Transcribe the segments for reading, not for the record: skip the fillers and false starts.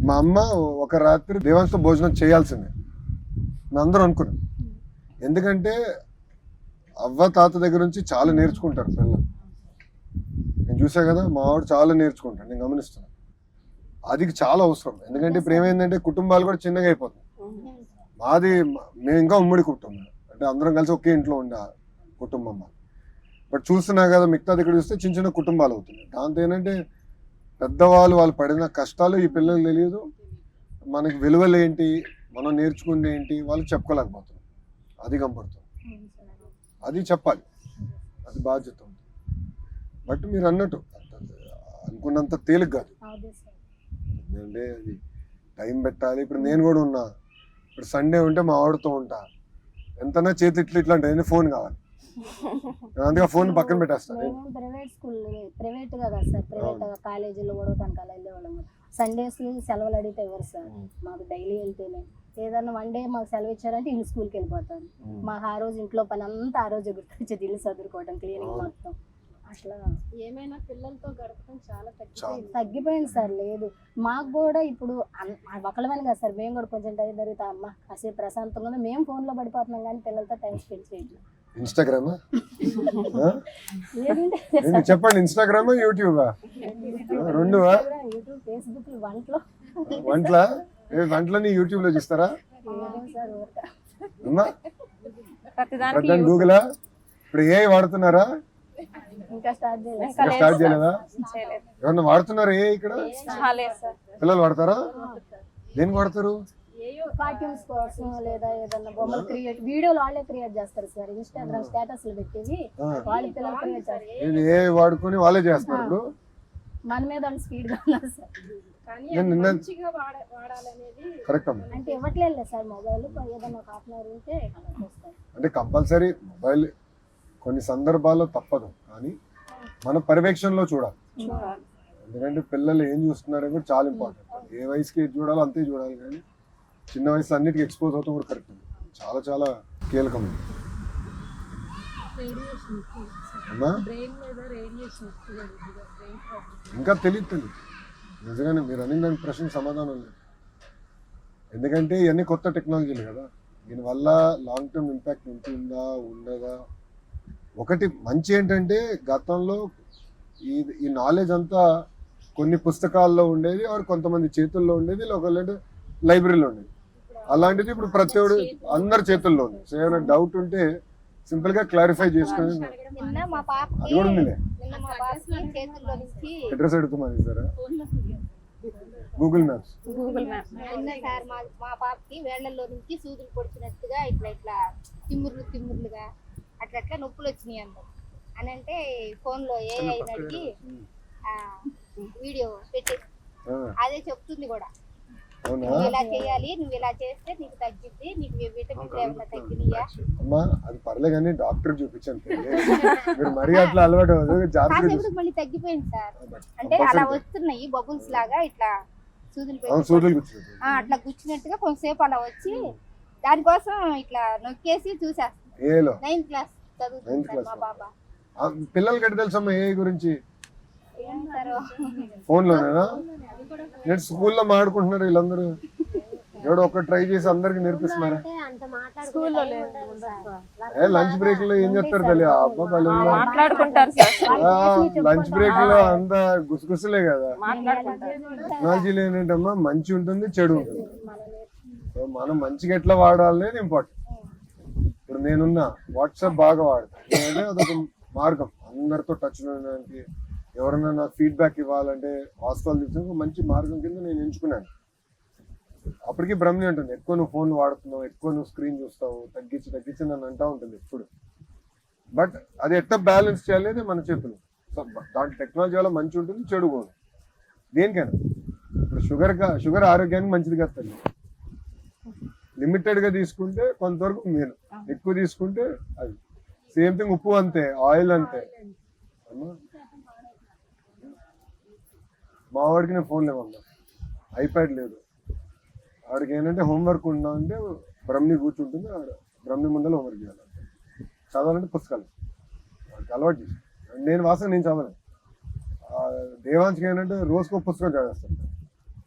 మా అమ్మ ఒక రాత్రి దేవాంశతో భోజనం చేయాల్సిందే మేము అందరూ అనుకున్నాం. ఎందుకంటే అవ్వ తాత దగ్గర నుంచి చాలా నేర్చుకుంటారు పిల్లలు. నేను చూసా కదా, మా ఆవిడ చాలా నేర్చుకుంటాను, నేను గమనిస్తున్నాను. అది చాలా అవసరం. ఎందుకంటే ఇప్పుడు ఏమైందంటే కుటుంబాలు కూడా చిన్నగా అయిపోతుంది. మేము ఇంకా ఉమ్మడి కుటుంబం, అంటే అందరం కలిసి ఒకే ఇంట్లో ఉండే కుటుంబం. బట్ చూస్తున్నా కదా, మిగతా దగ్గర చూస్తే చిన్న చిన్న కుటుంబాలు అవుతున్నాయి. దాంతో ఏంటంటే వాళ్ళు పడిన కష్టాలు ఈ పిల్లలకు తెలియదు, మనకి విలువలు ఏంటి, మనం నేర్చుకుంది ఏంటి వాళ్ళకి చెప్పుకోలేకపోతున్నాం. అది కనపడుతుంది, అది చెప్పాలి, అది బాధ్యత ఉంది. బట్ మీరు అన్నట్టు అనుకున్నంత తేలిక కాదు. ఎందుకంటే అది టైం పెట్టాలి. ఇప్పుడు నేను కూడా ఉన్నా, ఇప్పుడు సండే ఉంటే మా ఆవిడతో ఉంటా, ఎంతనా చేతి ఇట్లా అంటే ఫోన్ కావాలి, అందుకే ఫోన్ పక్కన పెట్టేస్తాను. ప్రైవేట్ స్కూల్, ప్రైవేట్ కదా సార్, ప్రైవేట్ కాలేజీలో కూడా తనకు అలా వెళ్ళేవాళ్ళము. సండేస్ సెలవులు అడిగితే ఎవరు సార్, మాకు డైలీ వెళ్తేనే. ఏదన్నా వన్ డే మాకు సెలవు ఇచ్చారంటే ఇల్లు స్కూల్కి వెళ్ళిపోతాను. మాకు ఆ రోజు ఇంట్లో పని అంతా ఆ రోజు గుర్తొచ్చేది, ఇల్లు చదువుకోవడం, క్లీనింగ్ మొత్తం. అట్లా ఏమైనా పిల్లలతో గడపడం చాలా తగ్గిపోయింది సార్. లేదు మాకు కూడా ఇప్పుడు ఒకళ్ళమని కదా సార్, మేము కూడా కొంచెం టైం జరుగుతా అమ్మ కాసేపు ప్రశాంతంగా మేము ఫోన్లో పడిపోతున్నాం, కానీ పిల్లలతో టైం స్పెండ్ చేయట్లేదు. ఇన్స్టాగ్రామా చెప్పండి, ఇన్స్టాగ్రామా యూట్యూబా? రెండు యూట్యూబ్, ఫేస్బుక్, వంటలని యూట్యూబ్ లో చూస్తారా? గూగులా? ఇప్పుడు ఏ వాడుతున్నారా? ఇంకా స్టార్ట్ చేయలేదా? ఎవరన్నా వాడుతున్నారా ఏ ఇక్కడ? పిల్లలు వాడతారా? దేనికి వాడతారు? కార్టూన్స్ కోసం లేదా ఏదన్నా బొమ్మలు క్రియేట్, వీడియోలు వాళ్ళే క్రియేట్ చేస్తారు సార్. ఇన్స్టాగ్రామ్ స్టేటస్ లో పెట్టేవి వాళ్ళ పిల్లలు క్రియేట్ చేస్తారు. ఏ వాడుకొని వాళ్ళే చేస్తారు. మన మీద వాళ్ళు స్పీడ్ గా ఉన్నారు సార్. కరెక్ట్ అంటే ఇవ్వట్లేదు సార్ మొబైల్. ఏదన్నా ఒక హాఫ్ అన్ అవర్ ఉంటే అంటే కంపల్సరీ మొబైల్ కొన్ని సందర్భాల్లో తప్పదు, కానీ మన పర్యవేక్షణలో చూడాలి. ఎందుకంటే పిల్లలు ఏం చూస్తున్నారో కూడా చాలా ఇంపార్టెంట్. ఏ వయసుకి ఏది చూడాలో అంతే చూడాలి, కానీ చిన్న వయసు అన్నిటికీ ఎక్స్పోజ్ అవుతాం కూడా కరెక్ట్. చాలా చాలా కీలకం. ఇంకా తెలియదు నిజంగానే మీరు అన్ని దానికి ప్రశ్న సమాధానం లేదు. ఎందుకంటే ఇవన్నీ కొత్త టెక్నాలజీలు కదా, దీనివల్ల లాంగ్ టర్మ్ ఇంపాక్ట్ ఉంటుందా ఉండదా? ఒకటి మంచి ఏంటంటే గతంలో ఈ నాలెడ్జ్ అంతా కొన్ని పుస్తకాల్లో ఉండేది, ఆర్ కొంతమంది చేతుల్లో ఉండేది, ఒకళ్ళంటే లైబ్రరీలో ఉండేది. అలాంటిది ఇప్పుడు ప్రతి ఒక్కరు అందరి చేతుల్లో ఉంది. సో ఏమైనా డౌట్ ఉంటే సింపుల్ గా క్లారిఫై చేసుకుని అది కూడా ఉందిలే. అడ్రస్ అడుగుతున్నాను సార్, గూగుల్ మ్యాప్స్. మా పాపకి వేళ్లలో నుంచి సూదులు పొడిచినట్టుగా ఇట్లా ఇట్లా తిమ్ముర్లుగా అట్లా నొప్పులు వచ్చినాయి అన్నారు అని అంటే ఫోన్ లో ఏ అయినడికి వీడియో పెట్టి అదే చెప్తుంది కూడా, నువ్వు ఇలా చేయాలి, నువ్వు ఇలా చేస్తే నీకు తగ్గిద్ది, నీకు విటమిన్లు ఏమైనా తగ్గినాయా. అమ్మా అది పర్లే కానీ డాక్టర్ చూపించాను మీరు మరీ అట్లా అలవాటు కాసేపు మళ్ళీ తగ్గిపోయింది సార్. అంటే అలా వస్తున్నాయి బబుల్స్ లాగా, ఇట్లా సూదులు అట్లా గుచ్చినట్టుగా కొంతసేపు అలా వచ్చి దానికోసం ఇట్లా నొక్కేసి చూసేస్తాను. 9th క్లాస్ చదువుతుంది మా పాప. పిల్లలకి ఎట్లా తెలుసమ్మా ఏ గురించి? ఫోన్ లోనేనా? నేను స్కూల్లో మాట్లాడుకుంటున్నారు వీళ్ళందరూ. ఎవడో ఒక్క ట్రై చేసి అందరికి నేర్పిస్తున్నారా? లంచ్ బ్రేక్ లో ఏం చెప్తారు తెలియ? లంచ్ బ్రేక్ లో అంతా గుసగుసలే కదా. టెక్నాలజీలో ఏంటంటమ్మా మంచి ఉంటుంది, చెడు ఉంటుంది. సో మనం మంచిగా ఎట్లా వాడాలనేది ఇంపార్టెంట్. ఇప్పుడు నేనున్నా వాట్సాప్ బాగా వాడతాను, అదొక మార్గం అందరితో టచ్ ఉండడానికి. ఎవరైనా నాకు ఫీడ్బ్యాక్ ఇవ్వాలంటే హాస్టల్ తీసుకుని మంచి మార్గం కింద నేను ఎంచుకున్నాను. అప్పటికి బ్రహ్మి ఉంటుంది, ఎక్కువ నువ్వు ఫోన్ వాడుతున్నావు, ఎక్కువ నువ్వు స్క్రీన్ చూస్తావు, తగ్గించి నన్ను అంటా ఉంటుంది ఎప్పుడు. బట్ అది ఎట్లా బ్యాలెన్స్ చేయాలి మన చేతులు. సో దాంట్లో టెక్నాలజీ వల్ల మంచి ఉంటుంది, చెడు కూడా. దేనికైనా ఇప్పుడు షుగర్ ఆరోగ్యానికి మంచిది కదా తల్లి. లిమిటెడ్గా తీసుకుంటే కొంతవరకు మేలు, ఎక్కువ తీసుకుంటే అది. సేమ్ థింగ్ ఉప్పు అంతే, ఆయిల్ అంతే. మా వాడికి నేను ఫోన్ లేవన్నా, ఐప్యాడ్ లేదు. ఆడికి ఏంటంటే హోంవర్క్ ఉన్నా అంటే బ్రహ్మి కూర్చుంటుంది, బ్రహ్మి ముందర హోంవర్క్ చేయాలి. చదవాలంటే పుస్తకాలు వాడికి అలవాటు చేసి నేను చదవను. దేవాంశకి ఏంటంటే రోజుకో పుస్తకం చదివేస్తాను.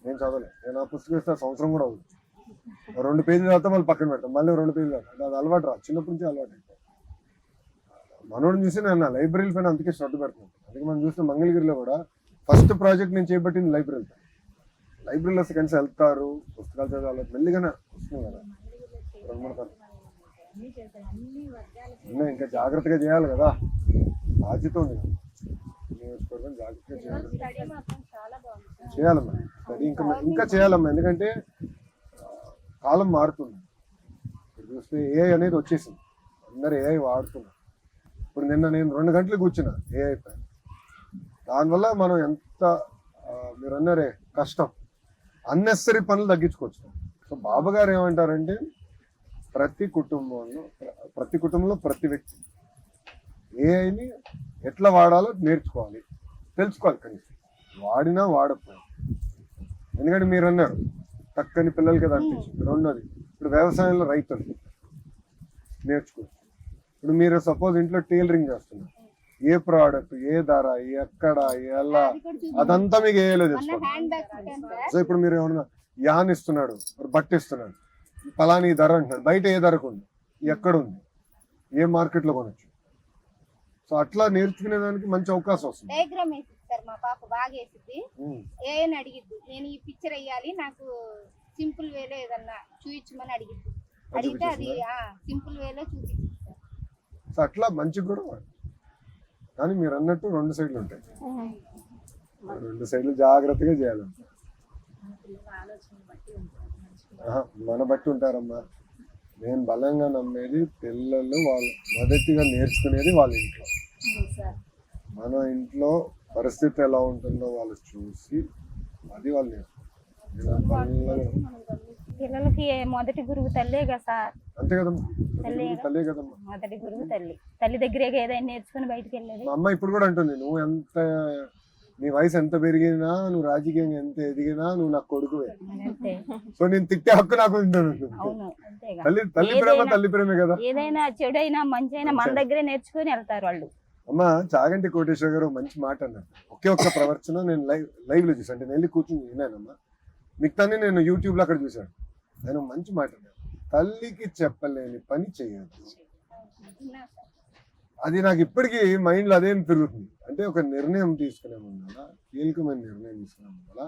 నేను చదవలేదు. నేను ఆ పుస్తకం ఇస్తే సంవత్సరం కూడా అవుతుంది. 2 పేజీలు చదివితే మళ్ళీ పక్కన పెడతాం, మళ్ళీ 2 పేజీలు చదువుతాం. అది అలవాటు రా, చిన్నప్పటి నుంచి అలవాటు అయిపోయింది. మనోడిని చూసి నేను లైబ్రరీల పైన అందుకే శ్రద్ధ పెడుతున్నాను. అందుకే మనం చూసిన మంగళగిరిలో కూడా ఫస్ట్ ప్రాజెక్ట్ నేను చేపట్టింది లైబ్రరీ. లైబ్రరీలో సెకండ్స్ వెళ్తారు, పుస్తకాలు చదవాలి, మెల్లిగానే వస్తున్నాయి కదా 2-3 సార్లు. ఇంకా జాగ్రత్తగా చేయాలి కదా, బాధ్యత ఉంది కదా. నియోజకవర్గం జాగ్రత్తగా చేయాలమ్మా. స్టడీ ఇంకా చేయాలమ్మా, ఎందుకంటే కాలం మారుతుంది. ఇప్పుడు చూస్తే ఏఐ అనేది వచ్చేసింది, అందరు ఏఐ వాడుతున్నారు. ఇప్పుడు నిన్న నేను 2 గంటలు కూర్చున్నా ఏఐ పైన. దానివల్ల మనం ఎంత మీరు అన్నారే కష్టం, అన్నెసరీ పనులు తగ్గించుకోవచ్చు. సో బాబు గారు ఏమంటారంటే ప్రతి కుటుంబంలో ప్రతి వ్యక్తి ఏఐని ఎట్లా వాడాలో నేర్చుకోవాలి, తెలుసుకోవాలి. కనీసం వాడినా వాడకపోయినా. ఎందుకంటే మీరు అన్నారు చక్కని పిల్లలకి అది అనిపించింది. రెండోది ఇప్పుడు వ్యవసాయంలో రైతులు నేర్చుకోవచ్చు. ఇప్పుడు మీరు సపోజ్ ఇంట్లో టైలరింగ్ చేస్తున్నారు, ఏ ప్రోడక్ట్, ఏ ధర, ఎక్కడ, ఎలా, అదంతా మీకు ఏఐలో తెలుసుకోవాలి. సో ఇప్పుడు మీరు ఏమన్నా యాన్ ఇస్తున్నాడు, బట్ట ఇస్తున్నాడు, పలాని ధర అంటున్నాడు, బయట ఏ ధరకు ఉంది, ఎక్కడ ఉంది, ఏ మార్కెట్లో కొనొచ్చు. సో అట్లా నేర్చుకునేదానికి మంచి అవకాశం వస్తుంది. డయాగ్రామ్ వేసిస్తారు మా పాప, బాగా వేసిద్ది. ఏని అడిగిద్ది, నేను ఈ పిక్చర్ వేయాలి, నాకు సింపుల్ వేలో ఏదన్నా చూపించమని అడిగిద్ది. అడిగితే అది సింపుల్ వేలో చూపిస్తుంది. సో అట్లా మంచిగా కూడా, కానీ మీరు అన్నట్టు 2 సైడ్లు ఉంటాయి. 2 సైడ్లు జాగ్రత్తగా చేయాలి. మన బట్టి ఉంటారమ్మా. నేను బలంగా నమ్మేది పిల్లలు వాళ్ళు మొదటిగా నేర్చుకునేది వాళ్ళ ఇంట్లో. మన ఇంట్లో పరిస్థితి ఎలా ఉంటుందో వాళ్ళు చూసి అది వాళ్ళు నేర్చుకుంటారు. పిల్లలకి మొదటి గురువు తల్లే కదా సార్. అంతే కదమ్మా, తల్లే కదమ్మా. మొదటి గురువు తల్లి దగ్గరే ఏదైనా నేర్చుకుని బయటకు వెళ్ళేది. మా అమ్మ ఇప్పుడు కూడా అంటుంది, నువ్వు ఎంత నీ వయసు ఎంత పెరిగినా, నువ్వు రాజకీయంగా ఎంత ఎదిగినా, నువ్వు నాకు కొడుకువే. సో నేను తిట్టే హక్కు నాకు తల్లి ప్రేమే కదా. ఏదైనా చెడైనా మంచి అయినా మన దగ్గరే నేర్చుకుని వెళ్తారు వాళ్ళు. అమ్మ చాగంటి కోటేశ్వర గారు మంచి మాట అన్నారు. ఒక్క ప్రవర్తన నేను లైవ్ లో చూసాను. నేను వెళ్ళి కూర్చుని విన్నానమ్మా. మిగతాన్ని నేను యూట్యూబ్ లో అక్కడ చూశాను. ఆయన మంచి మాట అన్నారు, తల్లికి చెప్పలేని పని చేయొద్దు. అది నాకు ఇప్పటికీ మైండ్ లో అదేం తిరుగుతుంది. అంటే ఒక నిర్ణయం తీసుకునే ముందర, కీలకమైన నిర్ణయం తీసుకునే ముందర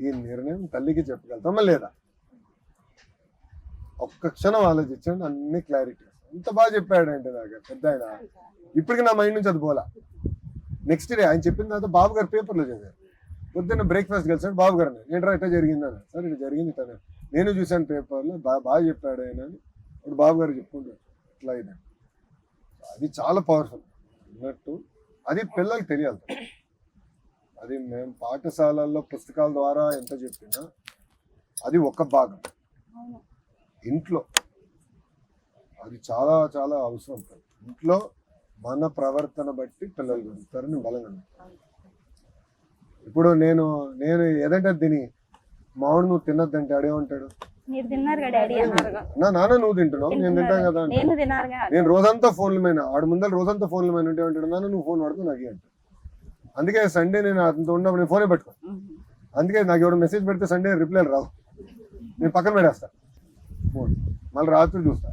ఈ నిర్ణయం తల్లికి చెప్పగలుగుతామా లేదా, ఒక్క క్షణం ఆలోచించండి, అన్ని క్లారిటీ. ఎంత బాగా చెప్పాడంటే నాకు పెద్ద ఆయన. ఇప్పటికి నా మైండ్ నుంచి అది పోలా. నెక్స్ట్ డే ఆయన చెప్పిన తర్వాత బాబు గారు పేపర్లో చదివారు. పొద్దున్న బ్రేక్ఫాస్ట్ కలిసాడు బాబు గారు. ఏంట్రా ఇట్లా జరిగిందని. సార్ ఇట్లా జరిగింది ఇట్లా, నేను చూశాను పేపర్లో, బాగా చెప్పాడు ఆయన అని ఇప్పుడు బాబు గారు చెప్పుకుంటారు. ఇట్లా ఇదే అది చాలా పవర్ఫుల్ అన్నట్టు. అది పిల్లలకు తెలియాలి. అది మేము పాఠశాలల్లో పుస్తకాల ద్వారా ఎంత చెప్పినా అది ఒక భాగం. ఇంట్లో అది చాలా చాలా అవసరం. ఇంట్లో మన ప్రవర్తన బట్టి పిల్లలు పెరుగుతారని బలంగా. ఇప్పుడు నేను ఏదంటే తిని మామిడి నువ్వు తినద్దంటే ఆడేమంటాడు, నా నాన్న నువ్వు తింటున్నావు నేను తింటాను కదా అంటే. నేను రోజంతా ఫోన్ల మీద ఆడు ముందర రోజంతా ఫోన్ల మీద ఉంటే ఉంటాడు, నాన్న నువ్వు ఫోన్ వాడుతూ నాకు అంటాడు. అందుకే సండే నేను అతనితో ఉన్నప్పుడు నేను ఫోనే పెట్టుకో. అందుకే నాకు ఎవరు మెసేజ్ పెడితే సండే రిప్లై రావు, నేను పక్కన పెడేస్తా ఫోన్. మళ్ళీ రాత్రి చూస్తా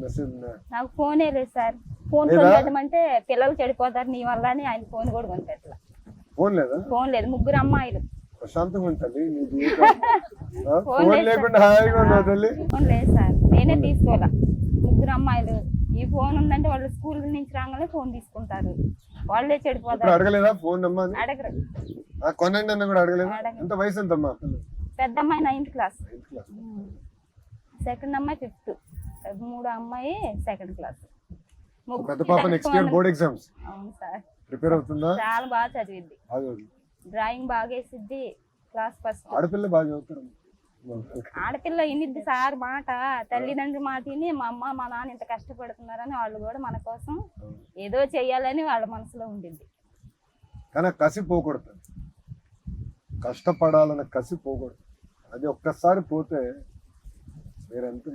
మెసేజ్. నాకు ఫోనే లేదు సార్. ఫోన్ కొనిపెట్టమంటే పిల్లలు చెడిపోతారు నీ వల్ల అని ఆయన ఫోన్ కూడా కొనిపెట్టలే. ఫోన్ లేదా? ఫోన్ లేదు. 3 అమ్మాయిలు. ప్రశాంతంగా ఉంటుంది నీ జీవితం. ఫోన్ లేకుండా హాయిగా ఉన్నావు తల్లి. ఫోన్ లేదు సార్, నేనే తీసుకోవాలా. 3 అమ్మాయిలు. ఈ ఫోన్ ఉందంటే వాళ్ళు స్కూల్ నుంచి రాగానే ఫోన్ తీసుకుంటారు, వాళ్ళే చెడిపోతారు. అడగలేదా ఫోన్ అమ్మా? అడగరు. కొనండి అన్న కూడా అడగలేదా? ఎంత వయసు ఎంతమ్మా? పెద్ద అమ్మాయి 9th క్లాస్, సెకండ్ అమ్మాయి 5th, 3 అమ్మాయి 2nd క్లాస్. పెద్ద పాప నెక్స్ట్ ఇయర్ బోర్డ్ ఎగ్జామ్స్. అవును సార్. ప్రిపేర్ అవుతుందా? చాలా బాగా చదివిద్ది, డ్రాయింగ్ బాగా వేసిద్ది, క్లాస్ ఫస్ట్. ఆడపిల్ల బాగా చదువుతారు. ఆడపిల్ల ఇనిద్ది సార్ మాట, తల్లిదండ్రులు మాట విని మా అమ్మ మా నాన్న ఇంత కష్టపడుతున్నారని వాళ్ళు కూడా మన కోసం ఏదో చెయ్యాలని వాళ్ళ మనసులో ఉండింది. కానీ కసి పోకూడదు, కష్టపడాలన్న కసి పోకూడదు. అది ఒక్కసారి పోతే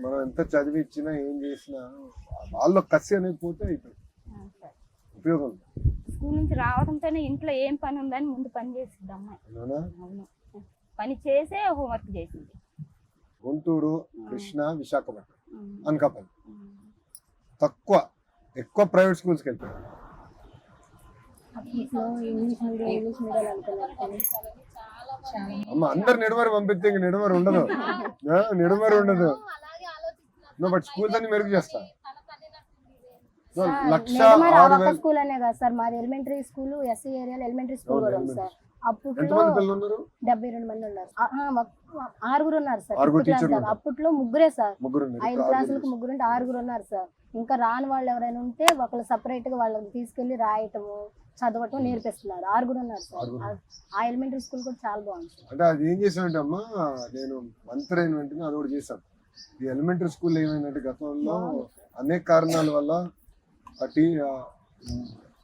మనం ఎంత చదివి ఇచ్చినా ఏం చేసినా వాళ్ళ కసి అనేది పోతే ఉపయోగం. స్కూల్ నుంచి రావడంతోనే ఇంట్లో ఏం పని ఉందని ముందు పని చేసిద్ది అమ్మాయి. అవును, పని చేసే హోంవర్క్ చేసింది. గుంటూరు, కృష్ణా, విశాఖపట్నం, అనకాపల్లి తక్కువ, ఎక్కువ ప్రైవేట్ స్కూల్స్కి వెళ్తారు. అప్పట్లో ఇంగ్లీష్ మీడియం అనుకున్నారు కానీ అమ్మ అందరు నిడమరు పంపిస్తే ఇంక నిడమరు ఉండదు, నిడమరు ఉండదు. బట్ స్కూల్స్ అన్ని మెరుగు చేస్తా. So, 1,06,000 స్కూల్ అనే కాదు సార్, మాది ఎలిమెంటరీ స్కూల్, ఎస్సీ ఏరియాలో ఎలిమెంటరీ స్కూల్ కూడా ఉంది సార్. అప్పట్లో ఎంతమంది పిల్లలు ఉన్నారు? 72 మంది ఉన్నారు. 6 ఉన్నారు సార్. 6 టీచర్లు ఉన్నారు. అప్పట్లో ముగ్గురే సార్, ముగ్గురు 5 క్లాసులకు ముగ్గురుంటే 6 ఉన్నారు సార్. ఇంకా రాని వాళ్ళు ఎవరైనా ఉంటే ఒకళ్ళు సపరేట్ గా వాళ్ళని తీసుకెళ్లి రాయటము చదవటం నేర్పిస్తున్నారు. 6 ఉన్నారు సార్. ఆ ఎలిమెంటరీ స్కూల్ కూడా చాలా బాగుంది సార్. అంటే అది ఏం చేశానంటే అమ్మా, నేను మంత్రి అయిన వెంటనే అది కూడా చేశాను. ఈ ఎలిమెంటరీ స్కూల్ ఏమైందంటే గతంలో అనేక కారణాల వల్ల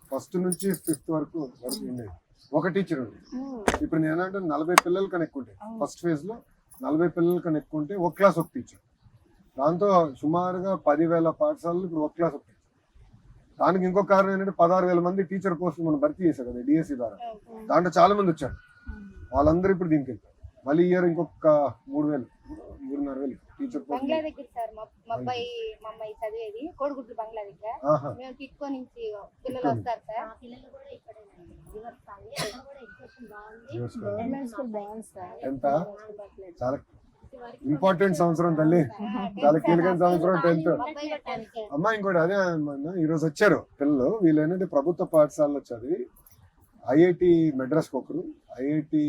ఫస్ట్ నుంచి 5th వరకు ఉండేది ఒక టీచర్ ఉంది. ఇప్పుడు నేనంటే 40 పిల్లలు కన్నా ఎక్కువ ఉంటాయి. ఫస్ట్ ఫేజ్ లో 40 పిల్లలు కన్నా ఎక్కువ ఉంటే ఒక క్లాస్ ఒక టీచర్. దాంతో సుమారుగా 10,000 పాఠశాలలు ఇప్పుడు ఒక క్లాస్ ఒక టీచర్. దానికి ఇంకో కారణం ఏంటంటే 16,000 మంది టీచర్ పోస్టులు మనం భర్తీ చేశారు కదా డిఎస్సి ద్వారా. దాంట్లో చాలా మంది వచ్చారు, వాళ్ళందరూ ఇప్పుడు దీనికి వెళ్తారు. మళ్ళీ ఇయర్ ఇంకొక 3,000 టీచర్ పోస్ట్. బంగ్లా దగ్గర సార్ మా అమ్మాయి చదివేది కోడిగుడ్లు బంగ్లా దగ్గర. మేము టిట్కో నుంచి పిల్లలు వస్తారు సార్. గవర్నమెంట్ స్కూల్ బాగుంది సార్. ఎంత చాలా ఇంపార్టెంట్ సంవత్సరం తల్లి, చాలా కీలకమైన సంవత్సరం 10th. అమ్మా ఇంకోటి అదే అన్న, ఈరోజు వచ్చారు పిల్లలు. వీళ్ళు ఏంటంటే ప్రభుత్వ పాఠశాలలో చదివి ఐఐటి మెడ్రాస్కి ఒకరు, ఐఐటి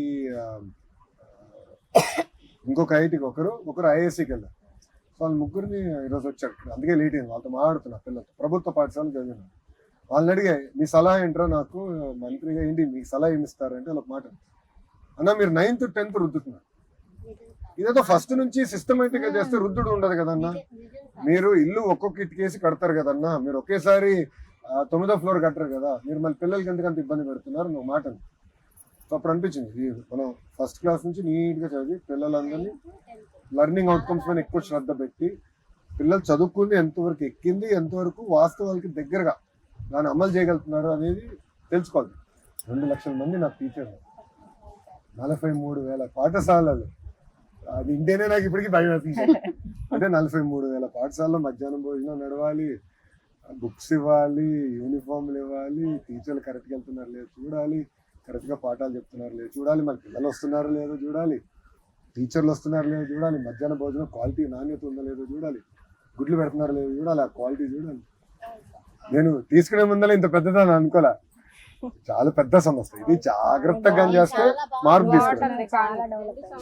ఇంకొక ఐఐటికి ఒకరు ఐఐఎస్సికి వెళ్ళారు. సో వాళ్ళ ముగ్గురిని ఈరోజు వచ్చారు. అందుకే లేట్ అయింది. వాళ్ళతో మాట్లాడుతున్నా పిల్లలతో. ప్రభుత్వ పాఠశాల చదివిన వాళ్ళని అడిగా, మీ సలహా ఏంటో నాకు మంత్రిగా ఏంటి మీకు సలహా ఏమి ఇస్తారంటే వాళ్ళకి మాట అన్న, మీరు 9th 10th రుద్దుతున్నారు. ఇదేదో ఫస్ట్ నుంచి సిస్టమేటిక్ గా చేస్తే రుద్దుడు ఉండదు కదన్నా. మీరు ఇల్లు ఒక్కొక్క ఇటుకేసి కడతారు కదన్నా, మీరు ఒకేసారి 9వ ఫ్లోర్ కట్టరు కదా. మీరు మళ్ళీ పిల్లలకి ఎందుకంత ఇబ్బంది పెడుతున్నారు నువ్వు మాట. సో అప్పుడు అనిపించింది మనం ఫస్ట్ క్లాస్ నుంచి నీట్గా చదివి పిల్లలందరినీ లెర్నింగ్ అవుట్కమ్స్ పైన ఎక్కువ శ్రద్ధ పెట్టి పిల్లలు చదువుకుంది ఎంతవరకు ఎక్కింది, ఎంతవరకు వాస్తవాలకి దగ్గరగా దాన్ని అమలు చేయగలుగుతున్నారు అనేది తెలుసుకోవాలి. 2 లక్షల మంది నాకు టీచర్లు, 43,000 పాఠశాలలు. అది ఇంటేనే నాకు ఇప్పటికీ భయం వేస్తుంది. అంటే 43,000 పాఠశాలలో మధ్యాహ్నం భోజనం నడవాలి, బుక్స్ ఇవ్వాలి, యూనిఫామ్లు ఇవ్వాలి, టీచర్లు కరెక్ట్గా వెళ్తున్నారు లేదు చూడాలి, కరెక్ట్గా పాఠాలు చెప్తున్నారు లేదు చూడాలి, మరి పిల్లలు వస్తున్నారో లేదో చూడాలి, టీచర్లు వస్తున్నారో లేదో చూడాలి, మధ్యాహ్న భోజనం క్వాలిటీ నాణ్యత ఉందో లేదో చూడాలి, గుడ్లు పెడుతున్నారో లేదో చూడాలి, ఆ క్వాలిటీ చూడాలి. నేను తీసుకునే ముందర ఇంత పెద్దదని అనుకోలే, చాలా పెద్ద సమస్య ఇది. జాగ్రత్తగా చేస్తే మార్పు తీసుకుని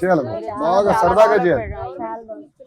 చేయాలి, బాగా సరదాగా చేయాలి.